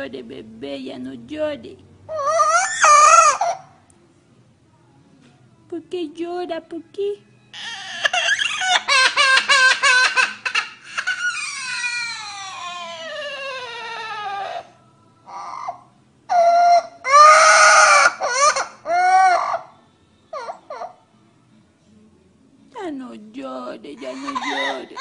llore, bebé, ya no llore. ¿Por qué llora? ¿Por qué? Ya no llore, ya no llore.